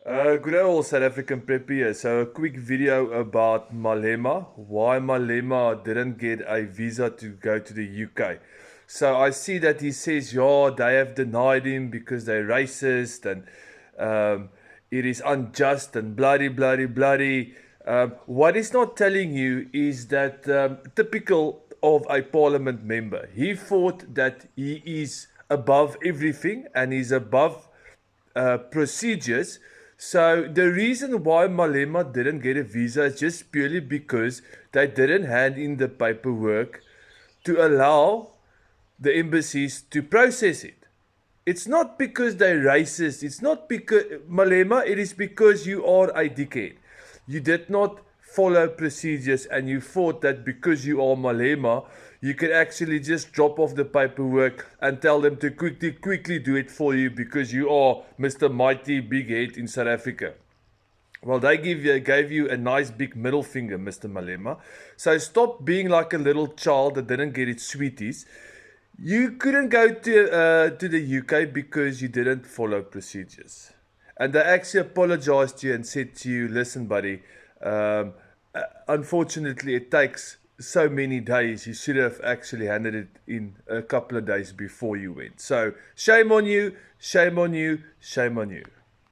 Good day all South African prep here. So a quick video about Malema, why Malema didn't get a visa to go to the UK. So I see that he says, yeah, they have denied him because they're racist and um, it is unjust and bloody. What he's not telling you is that typical of a parliament member, he thought that he is above everything and he's above procedures. So the reason why Malema didn't get a visa is just purely because they didn't hand in the paperwork to allow the embassies to process it. It's not because they're racist. It's not because Malema. It is because you are a dickhead. You did not follow procedures, and you thought that because you are Malema, you can actually just drop off the paperwork and tell them to quickly do it for you because you are Mr. Mighty Big Head in South Africa. Well, they gave you a nice big middle finger, Mr. Malema. So stop being like a little child that didn't get its sweeties. You couldn't go to the UK because you didn't follow procedures, and they actually apologized to you and said to you, "Listen, buddy. Um, Unfortunately, it takes so many days. You should have actually handed it in a couple of days before you went. So shame on you, shame on you, shame on you."